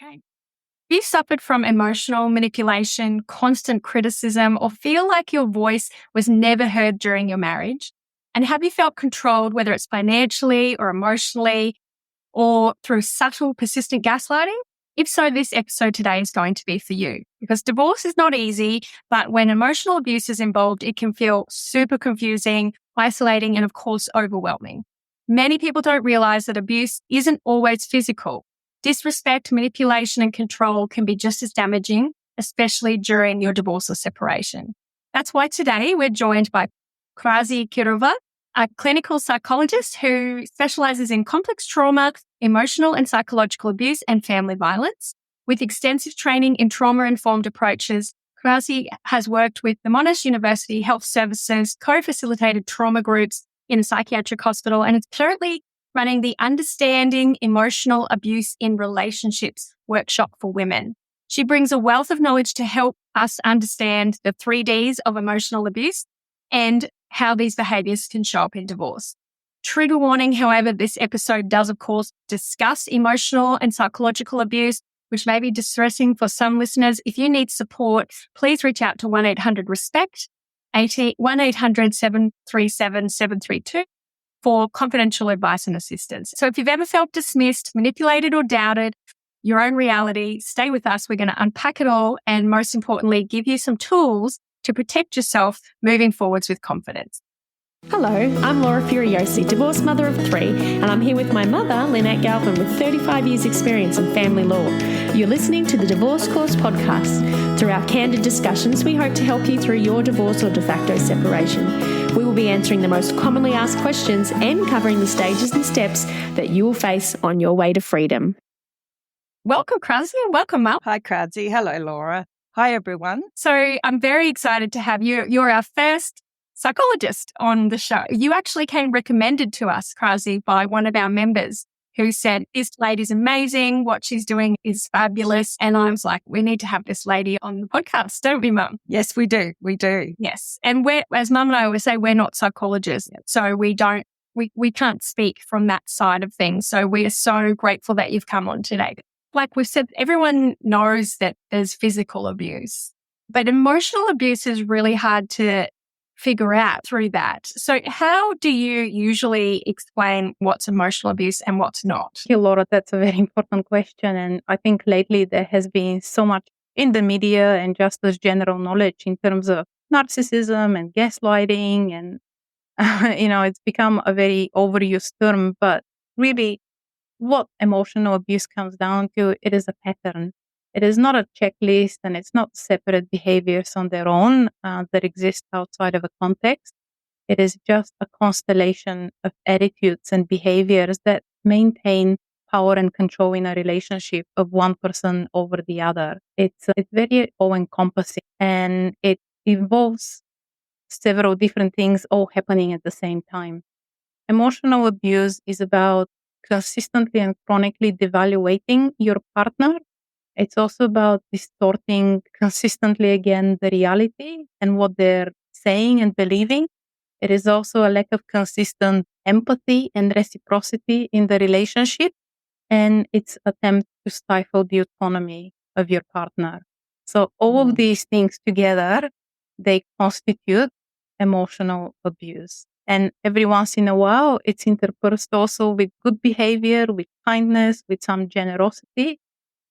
Okay. If you suffered from emotional manipulation, constant criticism, or feel like your voice was never heard during your marriage, and have you felt controlled, whether it's financially or emotionally or through subtle, persistent gaslighting? If so, this episode today is going to be for you, because divorce is not easy, but when emotional abuse is involved, it can feel super confusing, isolating, and of course, overwhelming. Many people don't realize that abuse isn't always physical. Disrespect, manipulation, and control can be just as damaging, especially during your divorce or separation. That's why today we're joined by Krasi Kirova, a clinical psychologist who specializes in complex trauma, emotional and psychological abuse, and family violence. With extensive training in trauma-informed approaches, Krausey has worked with the Monash University Health Services, co-facilitated trauma groups in a psychiatric hospital, and is currently running the Understanding Emotional Abuse in Relationships workshop for women. She brings a wealth of knowledge to help us understand the 3 Ds of emotional abuse and how these behaviors can show up in divorce. Trigger warning, however, this episode does, of course, discuss emotional and psychological abuse, which may be distressing for some listeners. If you need support, please reach out to 1-800-RESPECT, 1-800-737-732 for confidential advice and assistance. So if you've ever felt dismissed, manipulated, or doubted your own reality, stay with us. We're going to unpack it all and, most importantly, give you some tools to protect yourself moving forwards with confidence. Hello, I'm Laura Furiosi, divorced mother of 3, and I'm here with my mother, Lynette Galvin, with 35 years' experience in family law. You're listening to the Divorce Course podcast. Through our candid discussions, we hope to help you through your divorce or de facto separation. We will be answering the most commonly asked questions and covering the stages and steps that you will face on your way to freedom. Welcome, Krasi, and welcome, Mum. Hi, Krasi. Hello, Laura. Hi, everyone. So I'm very excited to have you. You're our first psychologist on the show. You actually came recommended to us, Krasi, by one of our members who said, this lady's amazing. What she's doing is fabulous. And I was like, we need to have this lady on the podcast, don't we, Mum? Yes, we do. We do. Yes. And as Mum and I always say, we're not psychologists. So we can't speak from that side of things. So we are so grateful that you've come on today. Like we've said, everyone knows that there's physical abuse, but emotional abuse is really hard to figure out through that. So how do you usually explain what's emotional abuse and what's not? Thank you, Laura. That's a very important question. And I think lately there has been so much in the media and just as general knowledge in terms of narcissism and gaslighting. And, it's become a very overused term, but really what emotional abuse comes down to, it is a pattern. It is not a checklist and it's not separate behaviors on their own that exist outside of a context. It is just a constellation of attitudes and behaviors that maintain power and control in a relationship of one person over the other. It's very all-encompassing and it involves several different things all happening at the same time. Emotional abuse is about consistently and chronically devaluating your partner. It's also about distorting consistently again the reality and what they're saying and believing. It is also a lack of consistent empathy and reciprocity in the relationship. And it's attempt to stifle the autonomy of your partner. So all of these things together, they constitute emotional abuse. And every once in a while, it's interspersed also with good behavior, with kindness, with some generosity.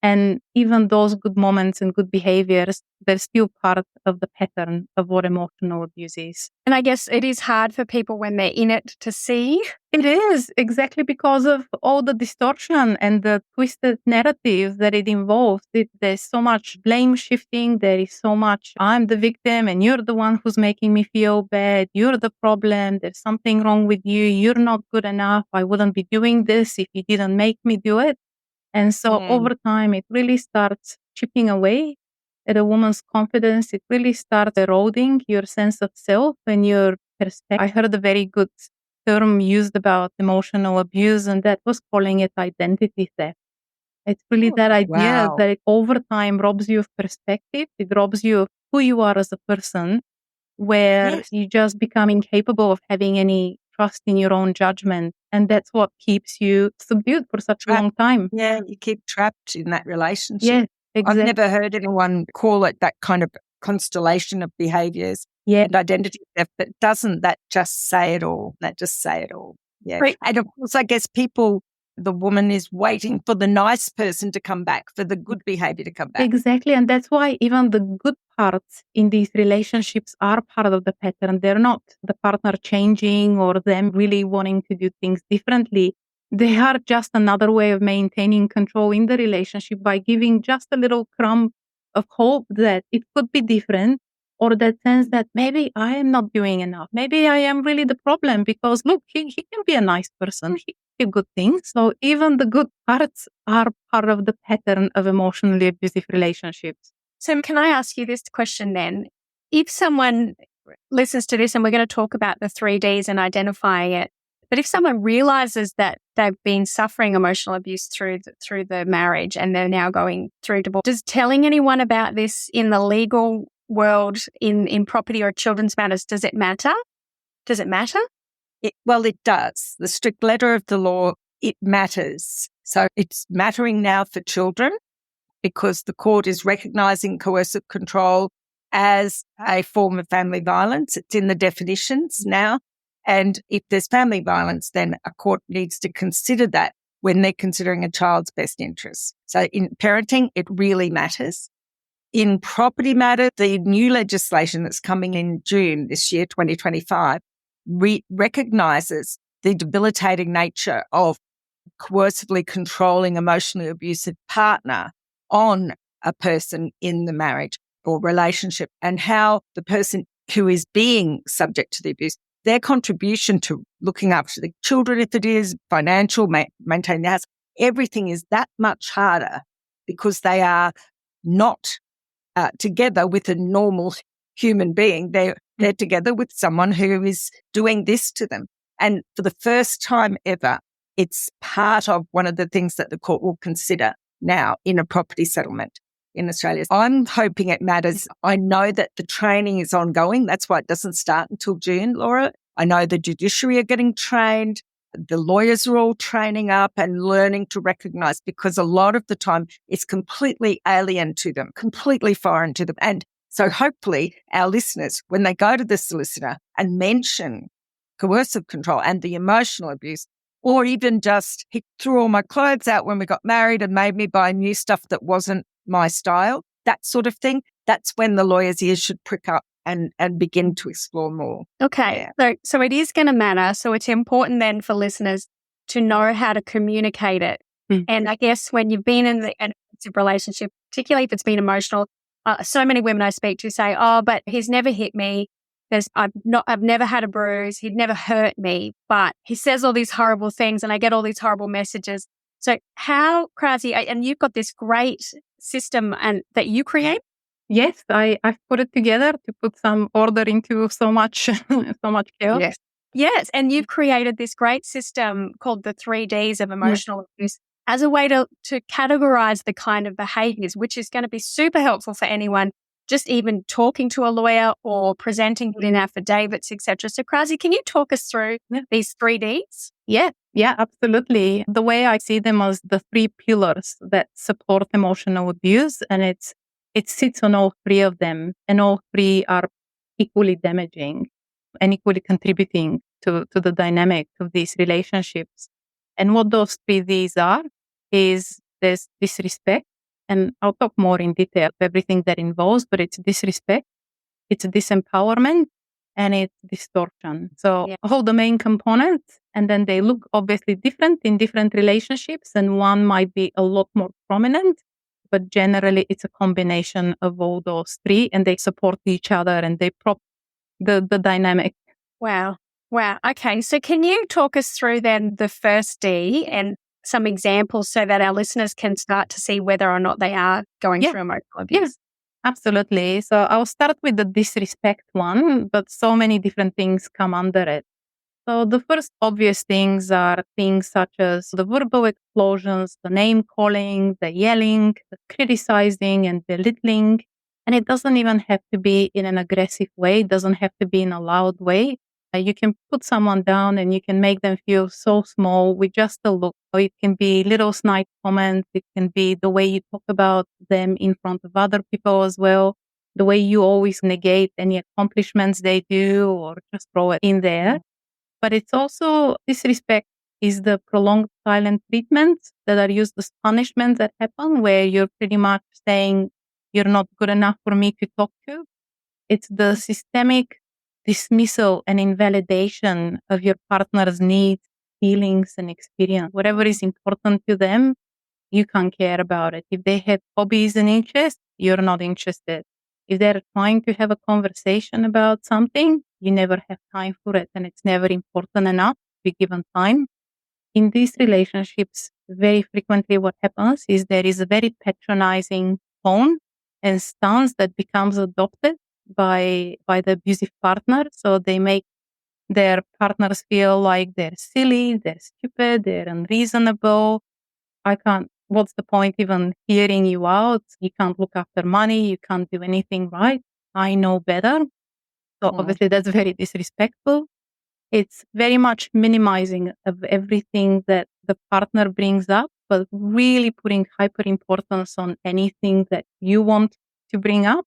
And even those good moments and good behaviors, they're still part of the pattern of what emotional abuse is. And I guess it is hard for people when they're in it to see. It is, exactly because of all the distortion and the twisted narrative that it involves. There's so much blame shifting. There is so much, I'm the victim and you're the one who's making me feel bad. You're the problem. There's something wrong with you. You're not good enough. I wouldn't be doing this if you didn't make me do it. And so over time, it really starts chipping away at a woman's confidence. It really starts eroding your sense of self and your perspective. I heard a very good term used about emotional abuse, and that was calling it identity theft. It's really that idea that it over time robs you of perspective. It robs you of who you are as a person, where you just become incapable of having any trust in your own judgment And that's what keeps you subdued for such a long time. Yeah, you keep trapped in that relationship. Yes, exactly. I've never heard anyone call it that kind of constellation of behaviours and identity theft, but doesn't that just say it all? Yeah. Right. And of course, I guess the woman is waiting for the nice person to come back, for the good behaviour to come back. Exactly. And that's why even the good parts in these relationships are part of the pattern. They're not the partner changing or them really wanting to do things differently. They are just another way of maintaining control in the relationship by giving just a little crumb of hope that it could be different, or that sense that maybe I am not doing enough. Maybe I am really the problem because look, he can be a nice person. He can do good things. So even the good parts are part of the pattern of emotionally abusive relationships. So can I ask you this question then? If someone listens to this, and we're going to talk about the 3Ds and identifying it, but if someone realizes that they've been suffering emotional abuse through the marriage and they're now going through divorce, does telling anyone about this in the legal world, in property or children's matters, does it matter? Does it matter? Well, it does. The strict letter of the law, it matters. So it's mattering now for children because the court is recognising coercive control as a form of family violence. It's in the definitions now. And if there's family violence, then a court needs to consider that when they're considering a child's best interest. So in parenting, it really matters. In property matters, the new legislation that's coming in June this year, 2025, recognises the debilitating nature of coercively controlling emotionally abusive partner on a person in the marriage or relationship, and how the person who is being subject to the abuse, their contribution to looking after the children, if it is, financial, maintaining the house, everything is that much harder because they are not together with a normal human being. They're together with someone who is doing this to them. And for the first time ever, it's part of one of the things that the court will consider now in a property settlement in Australia. I'm hoping it matters. I know that the training is ongoing. That's why it doesn't start until June, Laura. I know the judiciary are getting trained. The lawyers are all training up and learning to recognise, because a lot of the time it's completely alien to them, completely foreign to them. And so hopefully our listeners, when they go to the solicitor and mention coercive control and the emotional abuse, or even just he threw all my clothes out when we got married and made me buy new stuff that wasn't my style, that sort of thing, that's when the lawyer's ears should prick up and begin to explore more. Okay. Yeah. So it is going to matter. So it's important then for listeners to know how to communicate it. Mm. And I guess when you've been in an abusive relationship, particularly if it's been emotional, so many women I speak to say, oh, but he's never hit me. I've never had a bruise. He'd never hurt me, but he says all these horrible things and I get all these horrible messages. So how, Krasi, and you've got this great system and that you create? Yes, I've put it together to put some order into so much chaos. Yes. And you've created this great system called the 3Ds of emotional abuse as a way to categorize the kind of behaviors, which is going to be super helpful for anyone just even talking to a lawyer or presenting it in affidavits, etc. So, Krasi, can you talk us through these 3Ds? Yeah, absolutely. The way I see them as the 3 pillars that support emotional abuse, and it sits on all 3 of them, and all 3 are equally damaging and equally contributing to the dynamic of these relationships. And what those 3 Ds are is there's disrespect, and I'll talk more in detail of everything that involves, but it's disrespect, it's disempowerment, and it's distortion. So all the main components, and then they look obviously different in different relationships, and one might be a lot more prominent, but generally it's a combination of all those 3, and they support each other and they prop the dynamic. Wow. Okay. So can you talk us through then the first D and some examples so that our listeners can start to see whether or not they are going through emotional abuse? Yes, absolutely. So I'll start with the disrespect one, but so many different things come under it. So the first obvious things are things such as the verbal explosions, the name calling, the yelling, the criticizing and belittling. And it doesn't even have to be in an aggressive way. It doesn't have to be in a loud way. You can put someone down and you can make them feel so small with just a look. Or it can be little snide comments. It can be the way you talk about them in front of other people as well. The way you always negate any accomplishments they do or just throw it in there. But it's also disrespect is the prolonged silent treatments that are used as punishments that happen where you're pretty much saying you're not good enough for me to talk to. It's the systemic dismissal and invalidation of your partner's needs, feelings, and experience. Whatever is important to them, you can't care about it. If they have hobbies and interests, you're not interested. If they're trying to have a conversation about something, you never have time for it, and it's never important enough to be given time. In these relationships, very frequently what happens is there is a very patronizing tone and stance that becomes adopted by the abusive partner. So they make their partners feel like they're silly, they're stupid, they're unreasonable. What's the point even hearing you out? You can't look after money. You can't do anything right. I know better. So obviously that's very disrespectful. It's very much minimizing of everything that the partner brings up, but really putting hyper importance on anything that you want to bring up.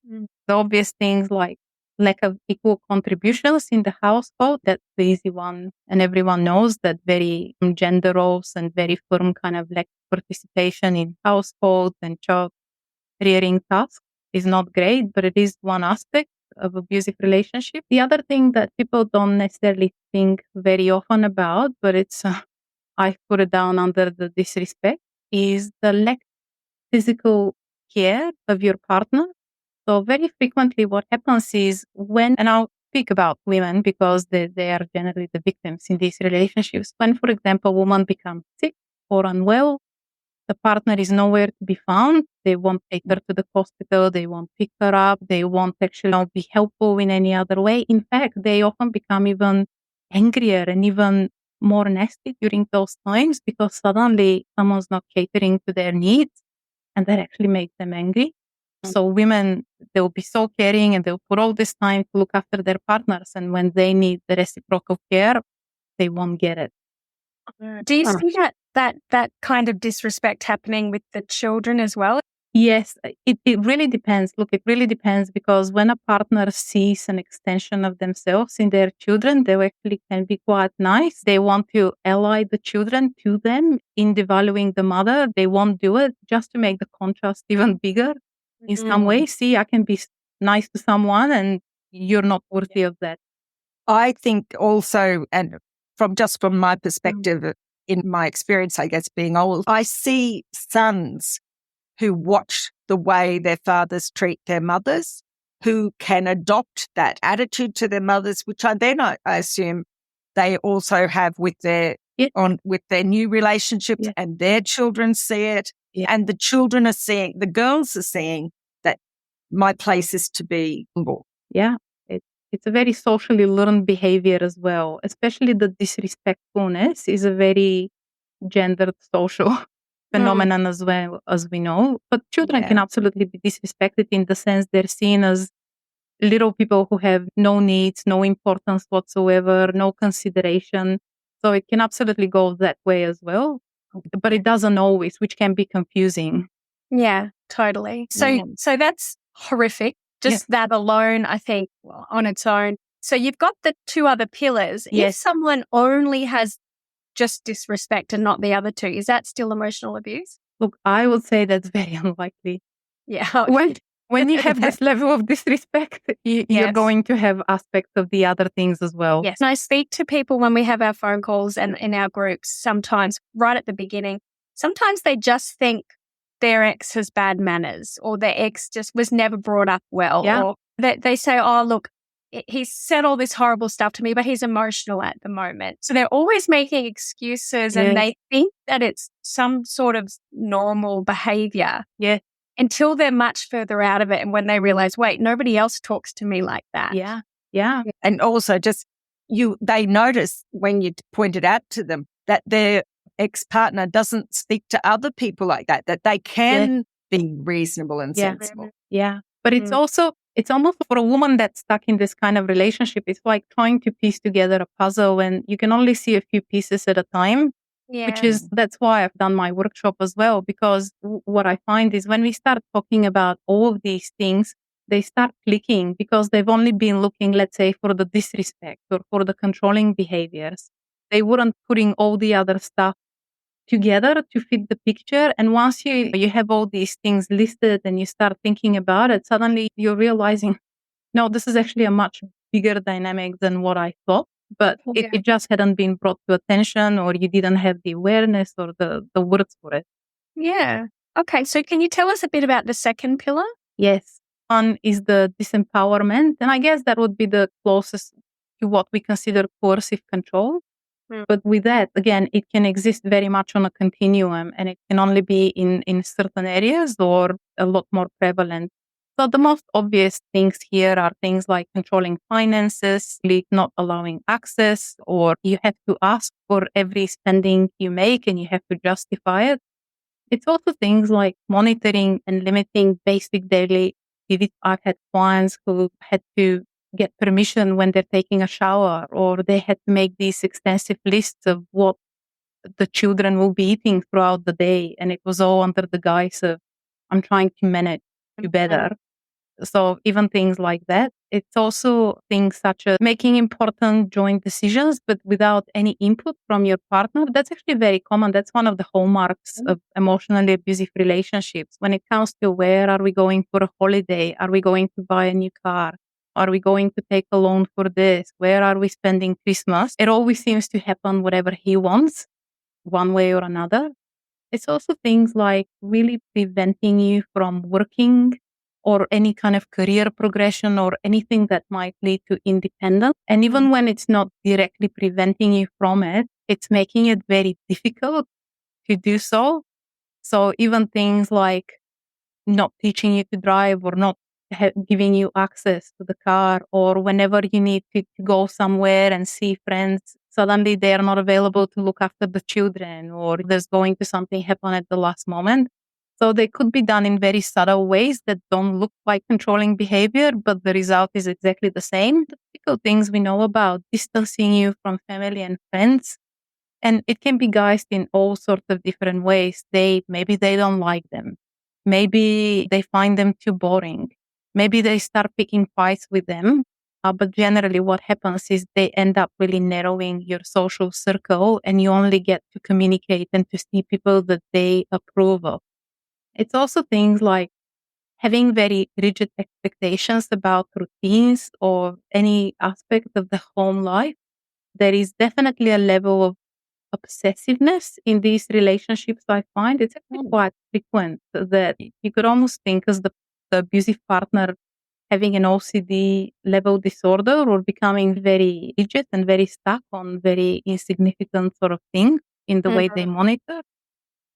The obvious things like lack of equal contributions in the household, that's the easy one. And everyone knows that very gender roles and very firm kind of lack of participation in household and child rearing tasks is not great, but it is one aspect of abusive relationship. The other thing that people don't necessarily think very often about, but it's I put it down under the disrespect, is the lack of physical care of your partner. So very frequently what happens is and I'll speak about women because they are generally the victims in these relationships. When, for example, a woman becomes sick or unwell, the partner is nowhere to be found. They won't take her to the hospital. They won't pick her up. They won't actually be helpful in any other way. In fact, they often become even angrier and even more nasty during those times because suddenly someone's not catering to their needs, and that actually makes them angry. So women, they'll be so caring and they'll put all this time to look after their partners. And when they need the reciprocal care, they won't get it. Do you see that kind of disrespect happening with the children as well? Yes, it really depends. Look, it really depends because when a partner sees an extension of themselves in their children, they actually can be quite nice. They want to ally the children to them in devaluing the mother. They won't do it just to make the contrast even bigger. In some way, see, I can be nice to someone and you're not worthy of that. I think also, and from my perspective, in my experience, I guess, being old, I see sons who watch the way their fathers treat their mothers, who can adopt that attitude to their mothers, which I assume they also have with their new relationships, and their children see it, and the girls are seeing that my place is to be humble. Yeah, it's a very socially learned behavior as well, especially the disrespectfulness is a very gendered social phenomenon as well, as we know. But children can absolutely be disrespected in the sense they're seen as little people who have no needs, no importance whatsoever, no consideration. So it can absolutely go that way as well. But it doesn't always, which can be confusing. Yeah, totally. So that's horrific. Just that alone, I think, on its own. So you've got the two other pillars. If someone only has just disrespect and not the other two, is that still emotional abuse? Look, I would say that's very unlikely. Yeah. When you have this level of disrespect, you're going to have aspects of the other things as well. Yes. And I speak to people when we have our phone calls and in our groups sometimes right at the beginning. Sometimes they just think their ex has bad manners or their ex just was never brought up well. Yeah. Or they say, oh, look, he's said all this horrible stuff to me, but he's emotional at the moment. So they're always making excuses and they think that it's some sort of normal behavior. Yeah. Until they're much further out of it and when they realize, wait, nobody else talks to me like that. Yeah. Yeah. And also they notice when you point it out to them that their ex-partner doesn't speak to other people like that they can be reasonable and sensible. Yeah. But it's also, It's almost for a woman that's stuck in this kind of relationship, it's like trying to piece together a puzzle when you can only see a few pieces at a time, which is, that's why I've done my workshop as well, because what I find is when we start talking about all of these things, they start clicking because they've only been looking, let's say, for the disrespect or for the controlling behaviors. They weren't putting all the other stuff together to fit the picture. And once you have all these things listed and you start thinking about it, suddenly you're realizing, no, this is actually a much bigger dynamic than what I thought. But it just hadn't been brought to attention, or you didn't have the awareness or the words for it. Yeah. Okay. So can you tell us a bit about the second pillar? Yes. One is the disempowerment. And I guess that would be the closest to what we consider coercive control. But with that, again, it can exist very much on a continuum, and it can only be in certain areas or a lot more prevalent. So the most obvious things here are things like controlling finances, not allowing access, or you have to ask for every spending you make and you have to justify it. It's also things like monitoring and limiting basic daily activities. I've had clients who had to get permission when they're taking a shower, or they had to make these extensive lists of what the children will be eating throughout the day. And it was all under the guise of, I'm trying to manage you better. So even things like that. It's also things such as making important joint decisions, but without any input from your partner. That's actually very common. That's one of the hallmarks of emotionally abusive relationships. When it comes to where are we going for a holiday? Are we going to buy a new car? Are we going to take a loan for this? Where are we spending Christmas? It always seems to happen whatever he wants, one way or another. It's also things like really preventing you from working or any kind of career progression or anything that might lead to independence. And even when it's not directly preventing you from it, it's making it very difficult to do so. So even things like not teaching you to drive or not giving you access to the car, or whenever you need to go somewhere and see friends, suddenly they are not available to look after the children, or there's going to something happen at the last moment. So they could be done in very subtle ways that don't look like controlling behavior, but the result is exactly the same. The typical things we know about distancing you from family and friends. And it can be guised in all sorts of different ways. Maybe they don't like them. Maybe they find them too boring. Maybe they start picking fights with them. But generally what happens is they end up really narrowing your social circle, and you only get to communicate and to see people that they approve of. It's also things like having very rigid expectations about routines or any aspect of the home life. There is definitely a level of obsessiveness in these relationships. I find it's actually quite frequent that you could almost think as the abusive partner having an OCD level disorder, or becoming very rigid and very stuck on very insignificant sort of things in the way they monitor.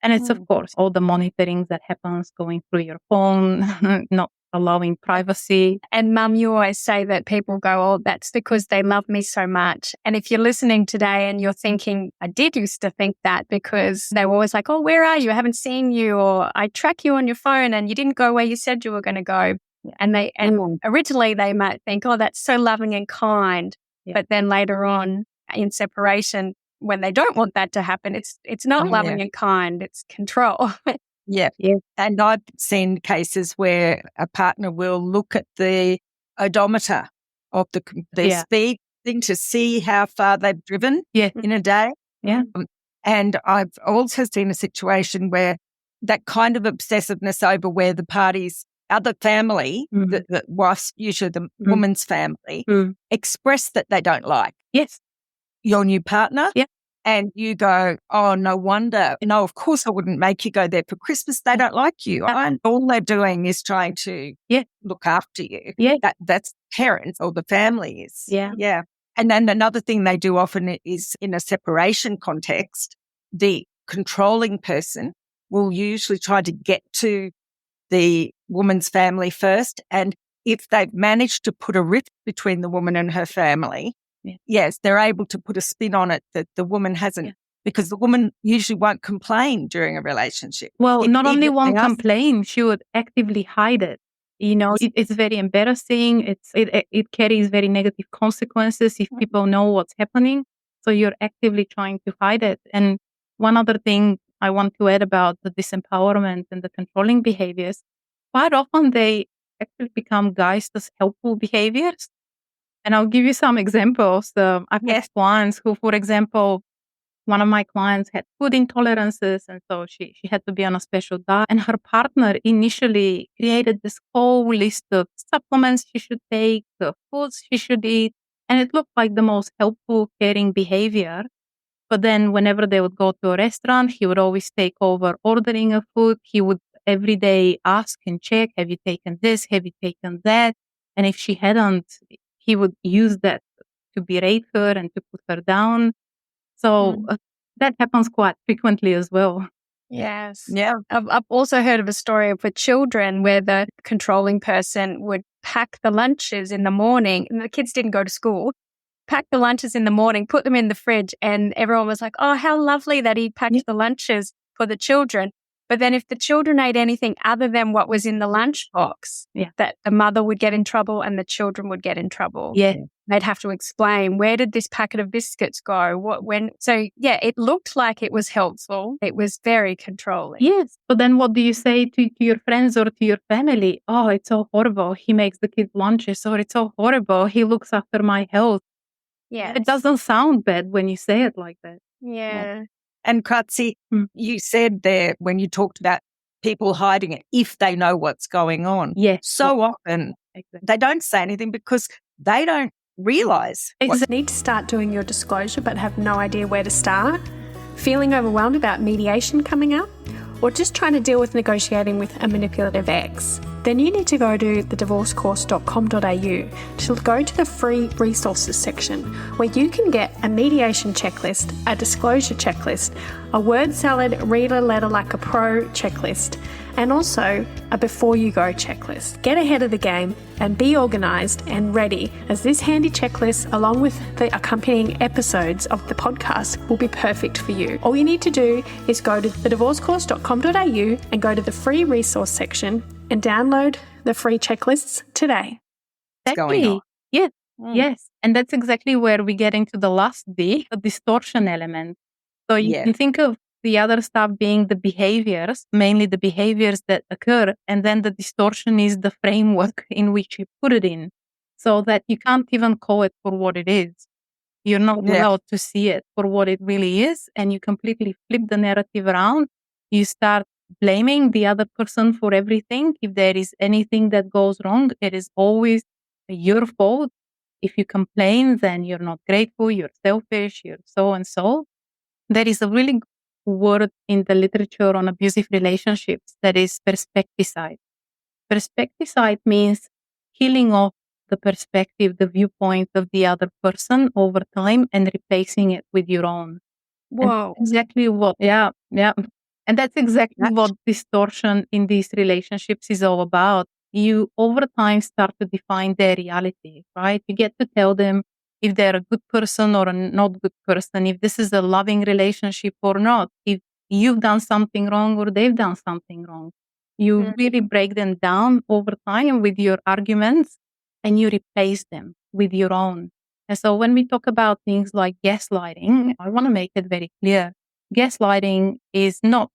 And it's, of course, all the monitoring that happens going through your phone, not allowing privacy. And Mum, you always say that people go, oh, that's because they love me so much. And if you're listening today and you're thinking, I did used to think that, because they were always like, oh, where are you? I haven't seen you. Or I track you on your phone and you didn't go where you said you were going to go. And originally they might think, oh, that's so loving and kind. Yeah. But then later on in separation, when they don't want that to happen, it's not loving and kind, it's control. Yeah. And I've seen cases where a partner will look at the odometer of the speed thing to see how far they've driven in a day. Yeah. And I've also seen a situation where that kind of obsessiveness over where the parties, other family, the wife's, usually the woman's family, express that they don't like your new partner. Yeah. And you go, oh, no wonder. No, of course I wouldn't make you go there for Christmas. They don't like you. All they're doing is trying to look after you. Yeah. That's parents or the families. Yeah. Yeah. And then another thing they do often is in a separation context, the controlling person will usually try to get to the woman's family first. And if they've managed to put a rift between the woman and her family, yes, they're able to put a spin on it that the woman hasn't, because the woman usually won't complain during a relationship. Well, not only won't complain, she would actively hide it. It's very embarrassing. It carries very negative consequences if people know what's happening. So you're actively trying to hide it. And one other thing I want to add about the disempowerment and the controlling behaviors, quite often they actually become guised as helpful behaviors. And I'll give you some examples. I've had clients who, for example, one of my clients had food intolerances, and so she had to be on a special diet. And her partner initially created this whole list of supplements she should take, the foods she should eat, and it looked like the most helpful, caring behavior. But then whenever they would go to a restaurant, he would always take over ordering of food. He would every day ask and check, have you taken this? Have you taken that? And if she hadn't, he would use that to berate her and to put her down. So that happens quite frequently as well. Yes. Yeah. I've also heard of a story for children where the controlling person would pack the lunches in the morning, and the kids didn't go to school. Pack the lunches in the morning, put them in the fridge, and everyone was like, oh, how lovely that he packed the lunches for the children. But then if the children ate anything other than what was in the lunchbox, that the mother would get in trouble and the children would get in trouble. Yeah. They'd have to explain, where did this packet of biscuits go? So it looked like it was helpful. It was very controlling. Yes. But then what do you say to your friends or to your family? Oh, it's so horrible. He makes the kids lunches, or it's so horrible. He looks after my health. Yeah. It doesn't sound bad when you say it like that. Yeah. And Krasi, you said there when you talked about people hiding it, if they know what's going on. Yes. So often they don't say anything because they don't realise. Need to start doing your disclosure but have no idea where to start? Feeling overwhelmed about mediation coming up? Or just trying to deal with negotiating with a manipulative ex? Then you need to go to thedivorcecourse.com.au to go to the free resources section where you can get a mediation checklist, a disclosure checklist, a word salad, read a letter like a pro checklist, and also a before you go checklist. Get ahead of the game and be organised and ready, as this handy checklist, along with the accompanying episodes of the podcast, will be perfect for you. All you need to do is go to thedivorcecourse.com.au and go to the free resource section and download the free checklists today. Going on. Yes. Yes. And that's exactly where we get into the last D, the distortion element. So you can think of the other stuff being the behaviors, mainly the behaviors that occur, and then the distortion is the framework in which you put it in, so that you can't even call it for what it is. You're not allowed to see it for what it really is, and you completely flip the narrative around. You start blaming the other person for everything. If there is anything that goes wrong, it is always your fault. If you complain, then you're not grateful, you're selfish, you're so and so. There is a really good word in the literature on abusive relationships that is perspecticide. Perspecticide means killing off the perspective, the viewpoint of the other person over time and replacing it with your own. Whoa. And exactly what, And that's exactly what distortion in these relationships is all about. You over time start to define their reality, right? You get to tell them if they're a good person or a not good person, if this is a loving relationship or not, if you've done something wrong or they've done something wrong. You really break them down over time with your arguments and you replace them with your own. And so when we talk about things like gaslighting, I want to make it very clear. Gaslighting is not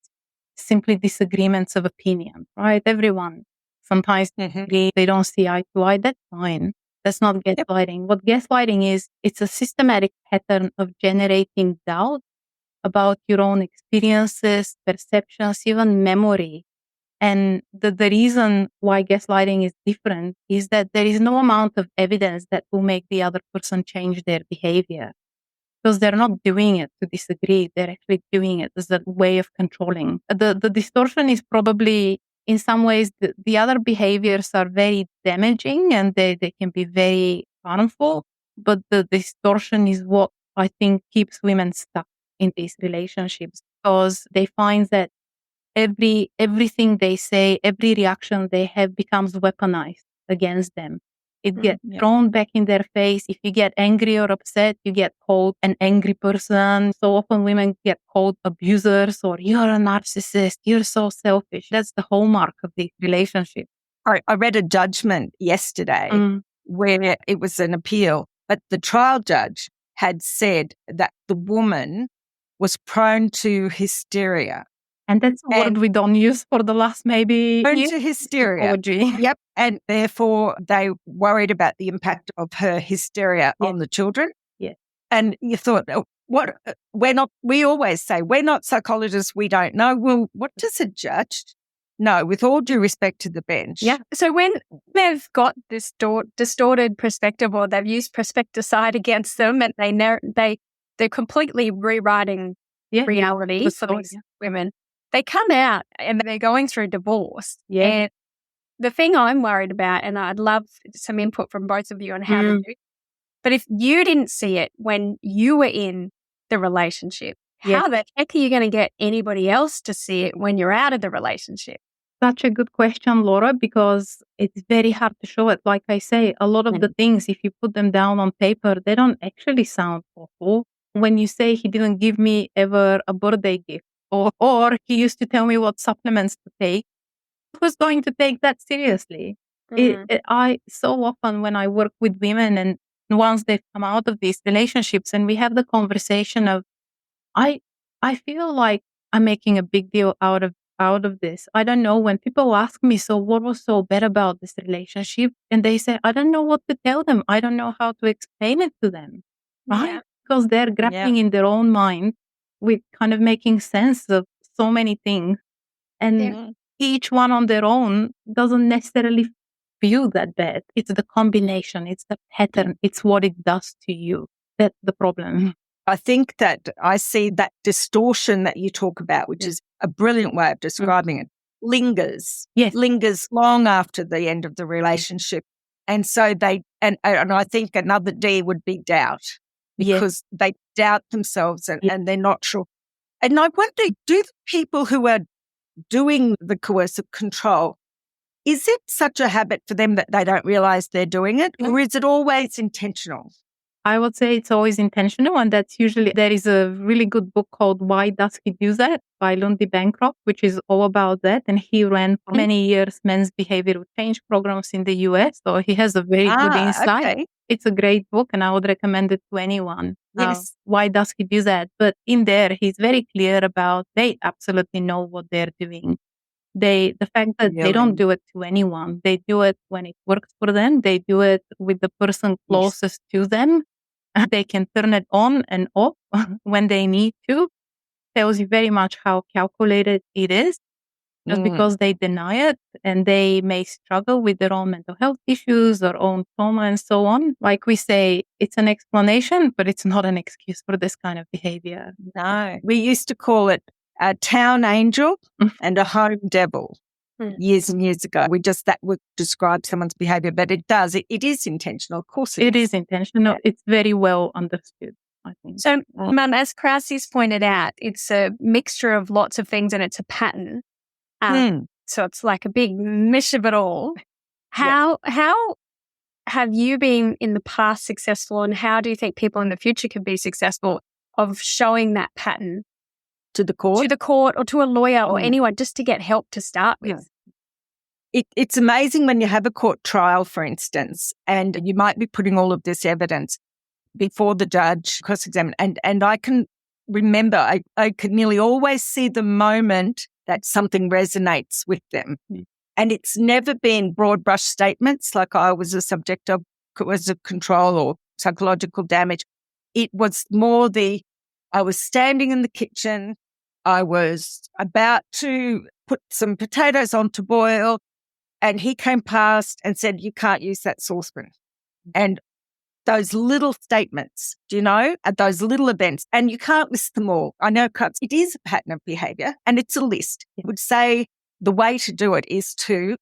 simply disagreements of opinion, right? Everyone sometimes agree, they don't see eye to eye. That's fine. That's not gaslighting. What gaslighting is, it's a systematic pattern of generating doubt about your own experiences, perceptions, even memory. And the reason why gaslighting is different is that there is no amount of evidence that will make the other person change their behavior. Because they're not doing it to disagree. They're actually doing it as a way of controlling. The distortion is probably, in some ways, the other behaviors are very damaging and they can be very harmful. But the distortion is what I think keeps women stuck in these relationships, because they find that everything they say, every reaction they have becomes weaponized against them. It gets thrown back in their face. If you get angry or upset, you get called an angry person. So often women get called abusers or you're a narcissist, you're so selfish. That's the hallmark of these relationships. I read a judgment yesterday where it was an appeal, but the trial judge had said that the woman was prone to hysteria. And that's a word we don't use for the last maybe Prone year. to hysteria. Psychology. Yep. And therefore they worried about the impact of her hysteria on the children. Yeah. And you thought, we always say, we're not psychologists, we don't know. Well, what does a judge know, with all due respect to the bench? Yeah. So when they've got this distorted perspective, or they've used perspecticide against them, and they're completely rewriting reality for these women, they come out and they're going through divorce. Yeah. And the thing I'm worried about, and I'd love some input from both of you on how to do, but if you didn't see it when you were in the relationship, how the heck are you going to get anybody else to see it when you're out of the relationship? Such a good question, Laura, because it's very hard to show it. Like I say, a lot of the things, if you put them down on paper, they don't actually sound awful. When you say he didn't give me ever a birthday gift, or he used to tell me what supplements to take, who's going to take that seriously? I so often when I work with women, and once they've come out of these relationships and we have the conversation of, I feel like I'm making a big deal out of this. I don't know, when people ask me, so what was so bad about this relationship? And they say, I don't know what to tell them. I don't know how to explain it to them. Right? Yeah. Because they're grappling in their own mind with kind of making sense of so many things. And each one on their own doesn't necessarily feel that bad. It's the combination, it's the pattern, it's what it does to you. That's the problem. I think that I see that distortion that you talk about, which is a brilliant way of describing it, lingers. Yes. Lingers long after the end of the relationship. And so and I think another D would be doubt, because they doubt themselves and they're not sure. And I wonder, do the people who are doing the coercive control, is it such a habit for them that they don't realize they're doing it? Or is it always intentional? I would say it's always intentional, and that's usually, there is a really good book called Why Does He Do That by Lundy Bancroft, which is all about that. And he ran for many years men's behavioral change programs in the US. So he has a very good insight. Okay. It's a great book and I would recommend it to anyone. Yes. Why does he do that? But in there, he's very clear about they absolutely know what they're doing. The fact that they don't do it to anyone, they do it when it works for them. They do it with the person closest to them. They can turn it on and off when they need to. Tells you very much how calculated it is, just because they deny it and they may struggle with their own mental health issues, their own trauma and so on. Like we say, it's an explanation, but it's not an excuse for this kind of behavior. No. We used to call it a town angel and a home devil years and years ago. That would describe someone's behavior, but it is intentional. Of course it is intentional. It's very well understood, I think. So, Mum, as Krasi's pointed out, it's a mixture of lots of things and it's a pattern. So it's like a big mish of it all. How have you been in the past successful, and how do you think people in the future can be successful of showing that pattern to the court or to a lawyer or anyone, just to get help to start with? It's amazing when you have a court trial, for instance, and you might be putting all of this evidence before the judge, cross-examine, and I can remember, I could nearly always see the moment that something resonates with them. And it's never been broad brush statements like I was a subject of coercive control or psychological damage. It was more I was standing in the kitchen, I was about to put some potatoes on to boil, and he came past and said, you can't use that saucepan. And those little statements, do you know, at those little events, and you can't list them all. I know it is a pattern of behavior and it's a list. I would say the way to do it is to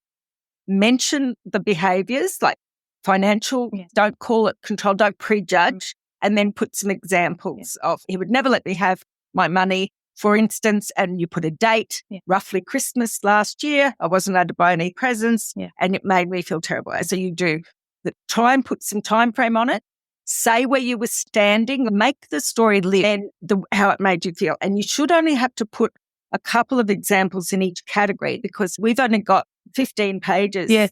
mention the behaviors like financial, don't call it control, don't prejudge, and then put some examples of, he would never let me have my money, for instance, and you put a date, roughly Christmas last year, I wasn't allowed to buy any presents, and it made me feel terrible. So you do try and put some time frame on it, say where you were standing, make the story live and how it made you feel. And you should only have to put a couple of examples in each category because we've only got 15 pages. Yes.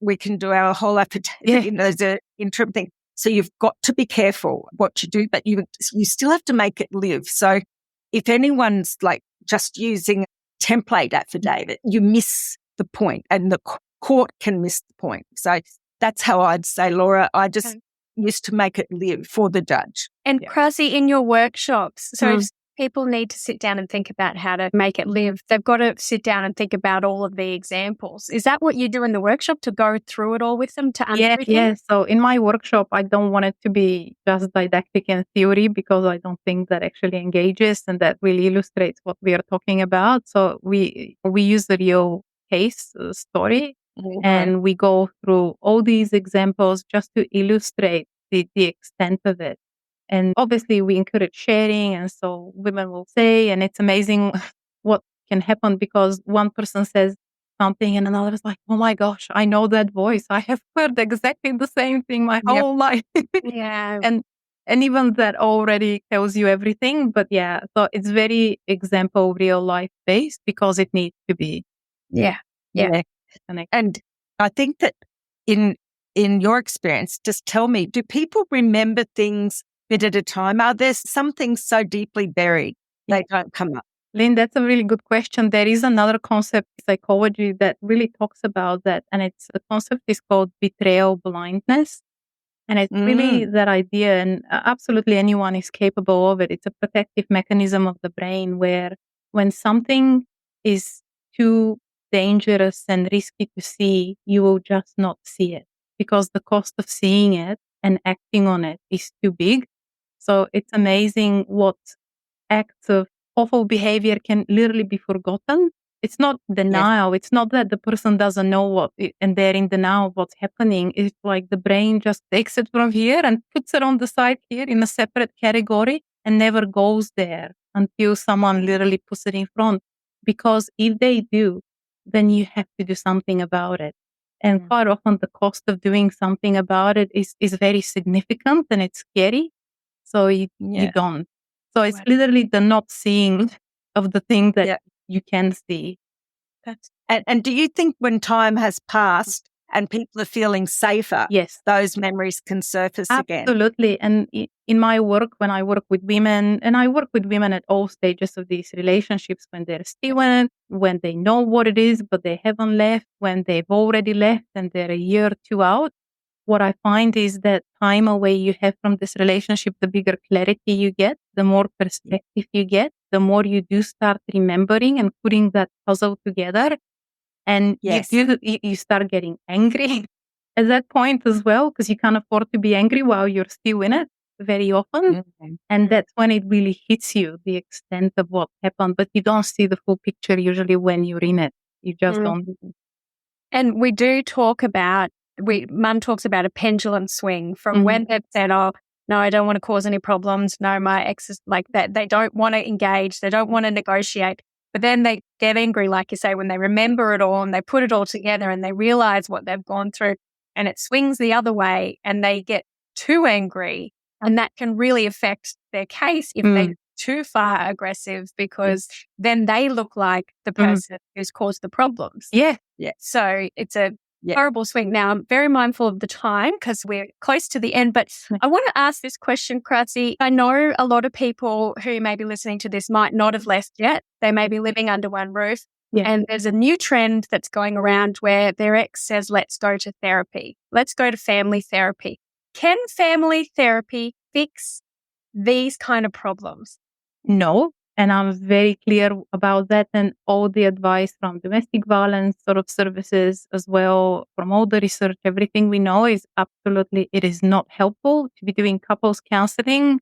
We can do our whole affidavit, as an interim thing. So you've got to be careful what you do, but you still have to make it live. So if anyone's like just using a template affidavit, you miss the point, and the court can miss the point. So that's how I'd say, Laura. I just used to make it live for the judge. And Krasi, in your workshops, so if people need to sit down and think about how to make it live, they've got to sit down and think about all of the examples. Is that what you do in the workshop, to go through it all with them, to everything? Yeah. So in my workshop, I don't want it to be just didactic and theory, because I don't think that actually engages and that really illustrates what we are talking about. So we use the real case story, and we go through all these examples just to illustrate the extent of it. And obviously we encourage sharing, and so women will say, and it's amazing what can happen, because one person says something and another is like, oh my gosh, I know that voice. I have heard exactly the same thing my whole life. Yeah. And even that already tells you everything. But so it's very example, real life based, because it needs to be. Yeah. And I think that in your experience, just tell me, do people remember things bit at a time? Are there some things so deeply buried they don't come up? Lynn, that's a really good question. There is another concept in psychology that really talks about that. And the concept is called betrayal blindness. And it's really that idea, and absolutely anyone is capable of it. It's a protective mechanism of the brain where when something is too dangerous and risky to see, you will just not see it, because the cost of seeing it and acting on it is too big. So it's amazing what acts of awful behavior can literally be forgotten. It's not denial. It's not that the person doesn't know and they're in denial of what's happening. It's like the brain just takes it from here and puts it on the side here in a separate category and never goes there until someone literally puts it in front. Because if they do, then you have to do something about it. And quite often the cost of doing something about it is very significant, and it's scary. So you don't. So it's literally the not seeing of the thing that you can see. And do you think when time has passed and people are feeling safer, those memories can surface again? Absolutely. And in my work, when I work with women, and I work with women at all stages of these relationships, when they're still in it, when they know what it is, but they haven't left, when they've already left and they're a year or two out, what I find is that time away you have from this relationship, the bigger clarity you get, the more perspective you get, the more you do start remembering and putting that puzzle together. And you start getting angry at that point as well, because you can't afford to be angry while you're still in it very often. And that's when it really hits you, the extent of what happened. But you don't see the full picture usually when you're in it. You just don't. And we do talk about, Mum talks about a pendulum swing from when they've said, oh, no, I don't want to cause any problems. No, my ex is like that. They don't want to engage. They don't want to negotiate. But then they get angry, like you say, when they remember it all and they put it all together and they realize what they've gone through, and it swings the other way and they get too angry. And that can really affect their case if they're too far aggressive, because then they look like the person who's caused the problems. So it's a horrible swing. Now, I'm very mindful of the time because we're close to the end, but I want to ask this question, Krasi. I know a lot of people who may be listening to this might not have left yet. They may be living under one roof. And there's a new trend that's going around where their ex says, let's go to therapy. Let's go to family therapy. Can family therapy fix these kind of problems? No. And I'm very clear about that, and all the advice from domestic violence sort of services as well, from all the research, everything we know is absolutely, it is not helpful to be doing couples counseling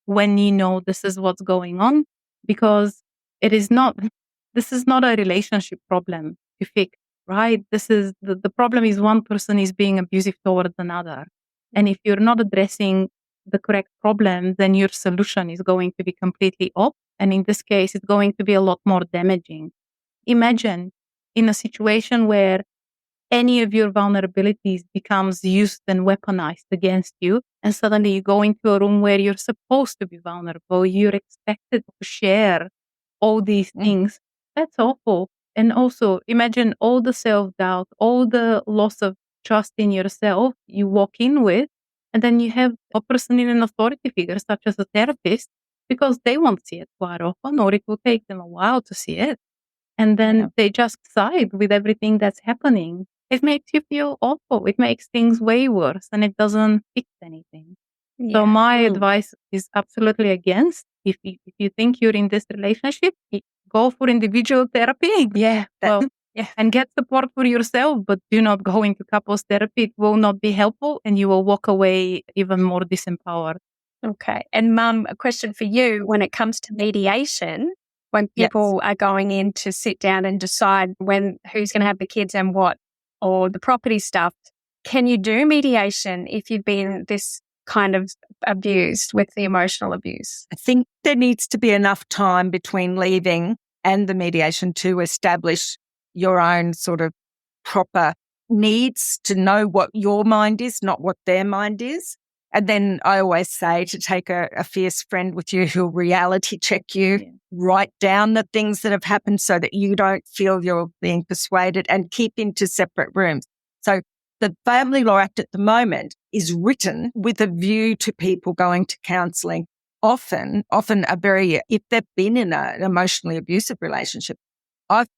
when you know this is what's going on, because this is not a relationship problem to fix, right? This is the problem is one person is being abusive towards another. And if you're not addressing the correct problem, then your solution is going to be completely off. And in this case, it's going to be a lot more damaging. Imagine in a situation where any of your vulnerabilities becomes used and weaponized against you, and suddenly you go into a room where you're supposed to be vulnerable. You're expected to share all these things. That's awful. And also imagine all the self-doubt, all the loss of trust in yourself you walk in with, and then you have a person in an authority figure, such as a therapist, because they won't see it quite often, or it will take them a while to see it. And then they just side with everything that's happening. It makes you feel awful. It makes things way worse, and it doesn't fix anything. So my advice is absolutely against. If you think you're in this relationship, go for individual therapy. And get support for yourself, but do not go into couples therapy. It will not be helpful, and you will walk away even more disempowered. Okay. And Mum, a question for you. When it comes to mediation, when people are going in to sit down and decide who's going to have the kids and what, or the property stuff, can you do mediation if you've been this kind of abused with the emotional abuse? I think there needs to be enough time between leaving and the mediation to establish your own sort of proper needs, to know what your mind is, not what their mind is. And then I always say to take a fierce friend with you who'll reality check you, write down the things that have happened so that you don't feel you're being persuaded, and keep into separate rooms. So the Family Law Act at the moment is written with a view to people going to counselling. Often if they've been in an emotionally abusive relationship,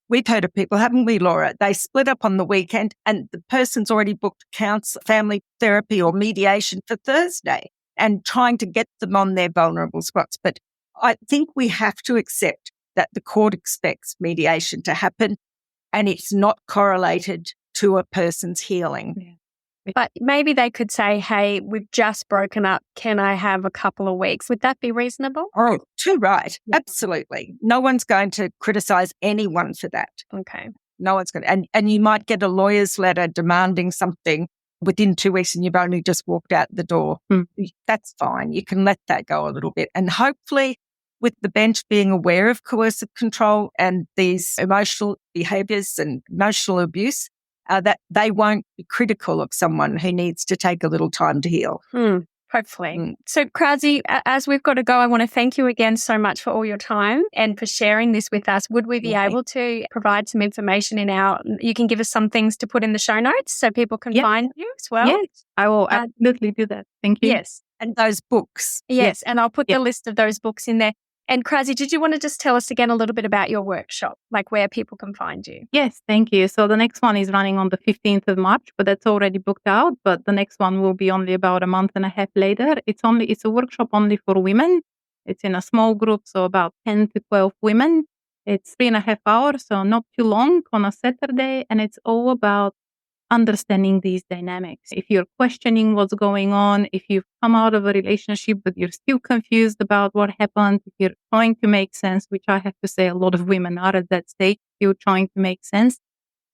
we've heard of people, haven't we, Laura? They split up on the weekend and the person's already booked family therapy or mediation for Thursday, and trying to get them on their vulnerable spots. But I think we have to accept that the court expects mediation to happen, and it's not correlated to a person's healing. Yeah. But maybe they could say, hey, we've just broken up. Can I have a couple of weeks? Would that be reasonable? Oh, too right. Yeah. Absolutely. No one's going to criticize anyone for that. Okay. No one's going to. And you might get a lawyer's letter demanding something within 2 weeks and you've only just walked out the door. That's fine. You can let that go a little bit. And hopefully with the bench being aware of coercive control and these emotional behaviours and emotional abuse, that they won't be critical of someone who needs to take a little time to heal. Hopefully. So, Krasi, as we've got to go, I want to thank you again so much for all your time and for sharing this with us. Would we be able to provide some information you can give us some things to put in the show notes so people can find you as well? Yes, I will absolutely do that. Thank you. Yes. And those books. Yes. And I'll put the list of those books in there. And Krasi, did you want to just tell us again a little bit about your workshop, like where people can find you? Yes, thank you. So the next one is running on the 15th of March, but that's already booked out. But the next one will be only about a month and a half later. It's a workshop only for women. It's in a small group, so about 10 to 12 women. It's 3.5 hours, so not too long, on a Saturday. And it's all about understanding these dynamics. If you're questioning what's going on, if you've come out of a relationship but you're still confused about what happened, if you're trying to make sense, which I have to say a lot of women are at that stage, still trying to make sense.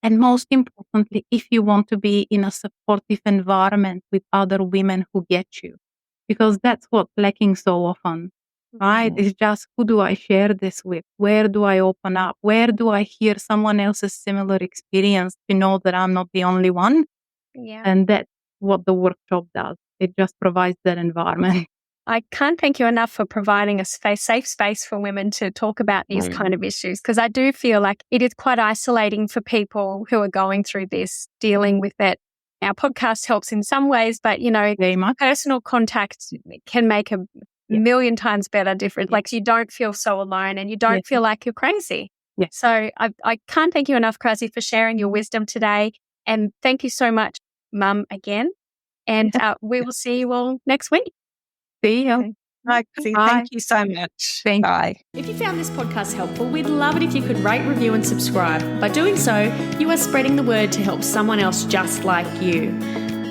And most importantly, if you want to be in a supportive environment with other women who get you, because that's what's lacking so often. Right? It's just, who do I share this with? Where do I open up? Where do I hear someone else's similar experience to know that I'm not the only one? Yeah. And that's what the workshop does. It just provides that environment. I can't thank you enough for providing a safe space for women to talk about these kind of issues, because I do feel like it is quite isolating for people who are going through this, dealing with it. Our podcast helps in some ways, but, personal contact can make a million times better difference. Like, you don't feel so alone and you don't feel like you're crazy. So I can't thank you enough, Krasi, for sharing your wisdom today. And thank you so much, Mum, again. And we will see you all next week. See you. Bye. Thank you so much. Bye. If you found this podcast helpful, we'd love it if you could rate, review and subscribe. By doing so, you are spreading the word to help someone else just like you.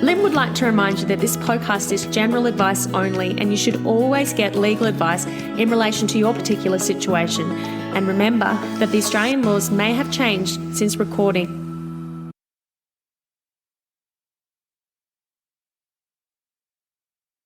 Lynn would like to remind you that this podcast is general advice only, and you should always get legal advice in relation to your particular situation. And remember that the Australian laws may have changed since recording.